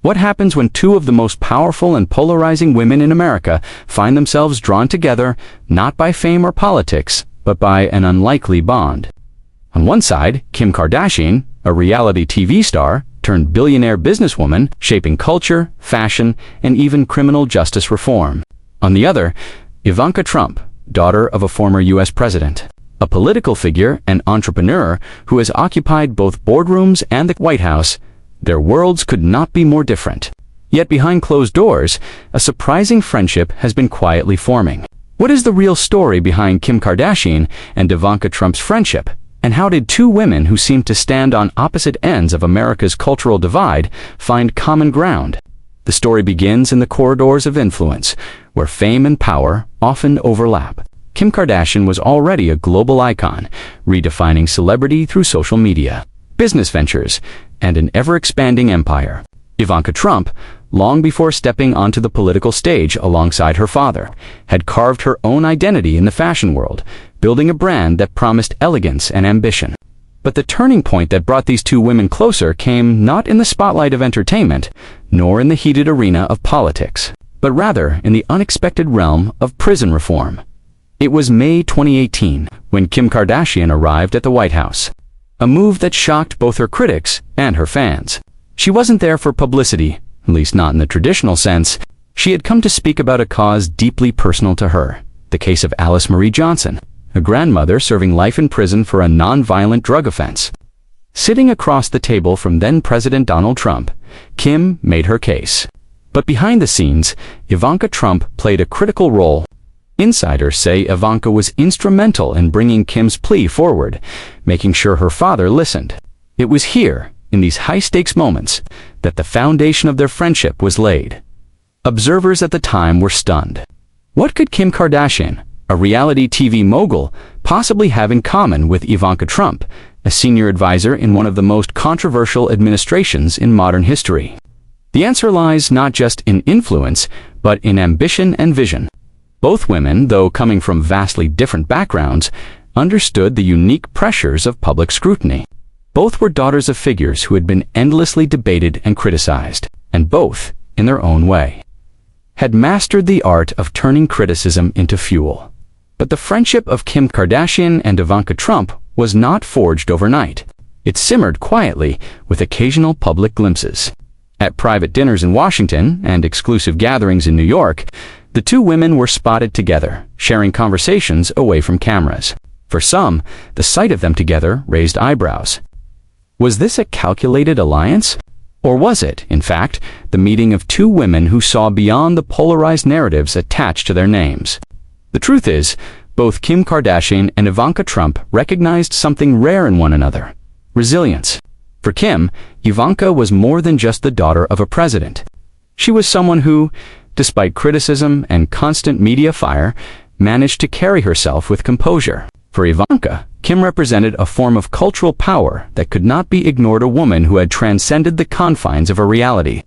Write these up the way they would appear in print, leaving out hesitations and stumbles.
What happens when two of the most powerful and polarizing women in America find themselves drawn together, not by fame or politics, but by an unlikely bond? On one side, Kim Kardashian, a reality TV star turned billionaire businesswoman shaping culture, fashion, and even criminal justice reform. On the other, Ivanka Trump, daughter of a former U.S. president, a political figure and entrepreneur who has occupied both boardrooms and the White House. Their worlds could not be more different. Yet behind closed doors, a surprising friendship has been quietly forming. What is the real story behind Kim Kardashian and Ivanka Trump's friendship? And how did two women who seem to stand on opposite ends of America's cultural divide find common ground? The story begins in the corridors of influence, where fame and power often overlap. Kim Kardashian was already a global icon, redefining celebrity through social media, business ventures, and an ever-expanding empire. Ivanka Trump, long before stepping onto the political stage alongside her father, had carved her own identity in the fashion world, building a brand that promised elegance and ambition. But the turning point that brought these two women closer came not in the spotlight of entertainment, nor in the heated arena of politics, but rather in the unexpected realm of prison reform. It was May 2018 when Kim Kardashian arrived at the White House, a move that shocked both her critics and her fans. She wasn't there for publicity, at least not in the traditional sense. She had come to speak about a cause deeply personal to her, the case of Alice Marie Johnson, a grandmother serving life in prison for a non-violent drug offense. Sitting across the table from then-President Donald Trump, Kim made her case. But behind the scenes, Ivanka Trump played a critical role. Insiders say Ivanka was instrumental in bringing Kim's plea forward, making sure her father listened. It was here, in these high-stakes moments, that the foundation of their friendship was laid. Observers at the time were stunned. What could Kim Kardashian, a reality TV mogul, possibly have in common with Ivanka Trump, a senior advisor in one of the most controversial administrations in modern history? The answer lies not just in influence, but in ambition and vision. Both women, though coming from vastly different backgrounds, understood the unique pressures of public scrutiny. Both were daughters of figures who had been endlessly debated and criticized, and both, in their own way, had mastered the art of turning criticism into fuel. But the friendship of Kim Kardashian and Ivanka Trump was not forged overnight. It simmered quietly, with occasional public glimpses. At private dinners in Washington and exclusive gatherings in New York, the two women were spotted together, sharing conversations away from cameras. For some, the sight of them together raised eyebrows. Was this a calculated alliance? Or was it, in fact, the meeting of two women who saw beyond the polarized narratives attached to their names? The truth is, both Kim Kardashian and Ivanka Trump recognized something rare in one another: resilience. For Kim, Ivanka was more than just the daughter of a president. She was someone who, despite criticism and constant media fire, managed to carry herself with composure. For Ivanka, Kim represented a form of cultural power that could not be ignored, a woman who had transcended the confines of her reality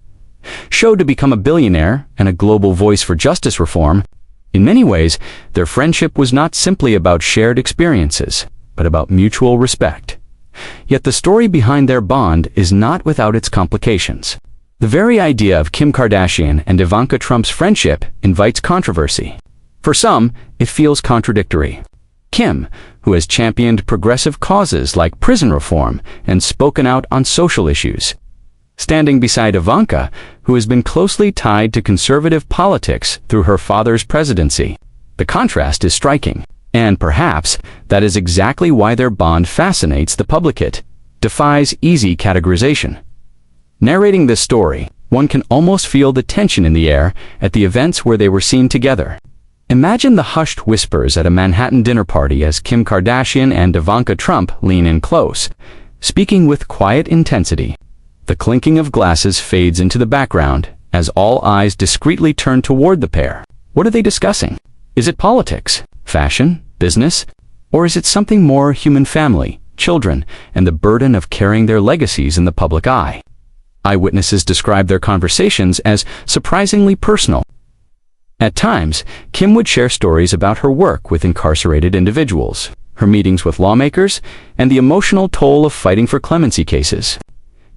show to become a billionaire and a global voice for justice reform. In many ways, their friendship was not simply about shared experiences, but about mutual respect. Yet the story behind their bond is not without its complications. The very idea of Kim Kardashian and Ivanka Trump's friendship invites controversy. For some, it feels contradictory. Kim, who has championed progressive causes like prison reform and spoken out on social issues, standing beside Ivanka, who has been closely tied to conservative politics through her father's presidency. The contrast is striking, and perhaps that is exactly why their bond fascinates the public. It defies easy categorization. Narrating this story, one can almost feel the tension in the air at the events where they were seen together. Imagine the hushed whispers at a Manhattan dinner party as Kim Kardashian and Ivanka Trump lean in close, speaking with quiet intensity. The clinking of glasses fades into the background as all eyes discreetly turn toward the pair. What are they discussing? Is it politics, fashion, business, or is it something more human: family, children, and the burden of carrying their legacies in the public eye? Eyewitnesses describe their conversations as surprisingly personal. At times, Kim would share stories about her work with incarcerated individuals, her meetings with lawmakers, and the emotional toll of fighting for clemency cases.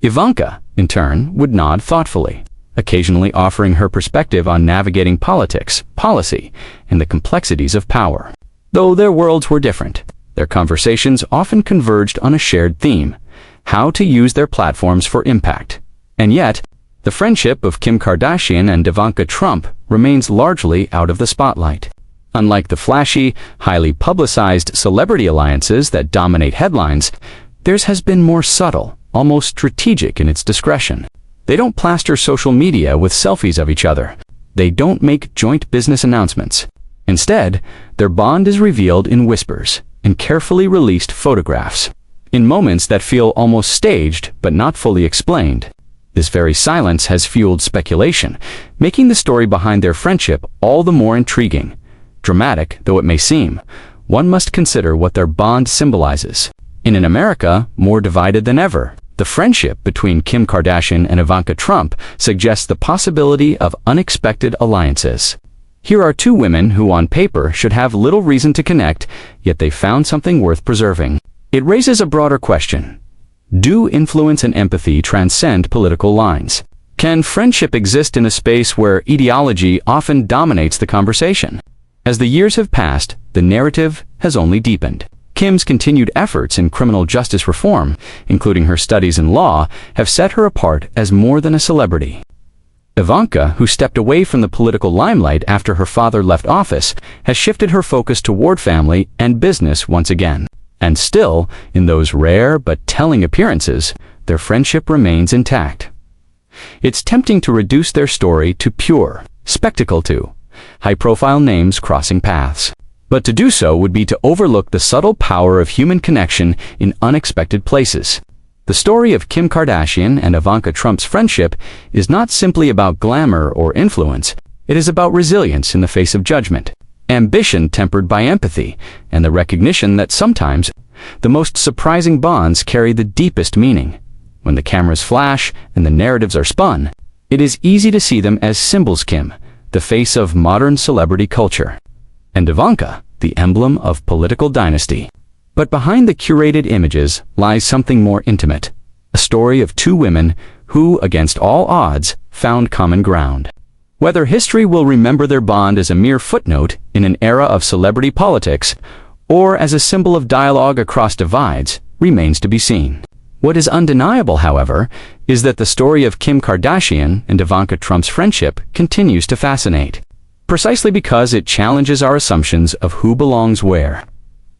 Ivanka, in turn, would nod thoughtfully, occasionally offering her perspective on navigating politics, policy, and the complexities of power. Though their worlds were different, their conversations often converged on a shared theme: how to use their platforms for impact. And yet, the friendship of Kim Kardashian and Ivanka Trump remains largely out of the spotlight. Unlike the flashy, highly publicized celebrity alliances that dominate headlines, theirs has been more subtle, almost strategic in its discretion. They don't plaster social media with selfies of each other. They don't make joint business announcements. Instead, their bond is revealed in whispers, in carefully released photographs, in moments that feel almost staged but not fully explained. This very silence has fueled speculation, making the story behind their friendship all the more intriguing. Dramatic though it may seem, one must consider what their bond symbolizes. In an America more divided than ever, the friendship between Kim Kardashian and Ivanka Trump suggests the possibility of unexpected alliances. Here are two women who on paper should have little reason to connect, yet they found something worth preserving. It raises a broader question. Do influence and empathy transcend political lines? Can friendship exist in a space where ideology often dominates the conversation? As the years have passed, the narrative has only deepened. Kim's continued efforts in criminal justice reform, including her studies in law, have set her apart as more than a celebrity. Ivanka, who stepped away from the political limelight after her father left office, has shifted her focus toward family and business once again. And still, in those rare but telling appearances, their friendship remains intact. It's tempting to reduce their story to pure spectacle, to high-profile names crossing paths. But to do so would be to overlook the subtle power of human connection in unexpected places. The story of Kim Kardashian and Ivanka Trump's friendship is not simply about glamour or influence. It is about resilience in the face of judgment, ambition tempered by empathy, and the recognition that sometimes the most surprising bonds carry the deepest meaning. When the cameras flash and the narratives are spun, it is easy to see them as symbols: Kim, the face of modern celebrity culture, and Ivanka, the emblem of political dynasty. But behind the curated images lies something more intimate, a story of two women who, against all odds, found common ground. Whether history will remember their bond as a mere footnote in an era of celebrity politics, or as a symbol of dialogue across divides, remains to be seen. What is undeniable, however, is that the story of Kim Kardashian and Ivanka Trump's friendship continues to fascinate, precisely because it challenges our assumptions of who belongs where.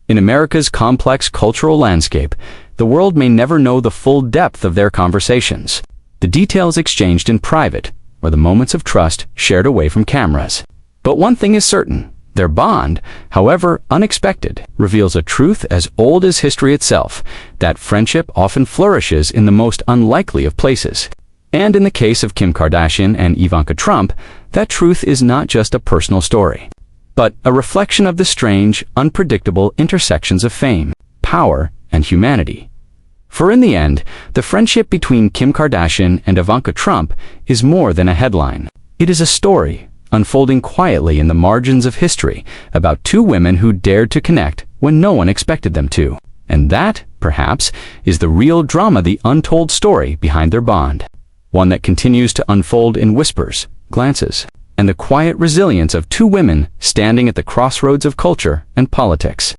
In America's complex cultural landscape, the world may never know the full depth of their conversations, the details exchanged in private, or the moments of trust shared away from cameras. But one thing is certain: their bond, however unexpected, reveals a truth as old as history itself, that friendship often flourishes in the most unlikely of places. And in the case of Kim Kardashian and Ivanka Trump, that truth is not just a personal story, but a reflection of the strange, unpredictable intersections of fame, power, and humanity. For in the end, the friendship between Kim Kardashian and Ivanka Trump is more than a headline. It is a story, unfolding quietly in the margins of history, about two women who dared to connect when no one expected them to. And that, perhaps, is the real drama, the untold story behind their bond. One that continues to unfold in whispers, glances, and the quiet resilience of two women standing at the crossroads of culture and politics.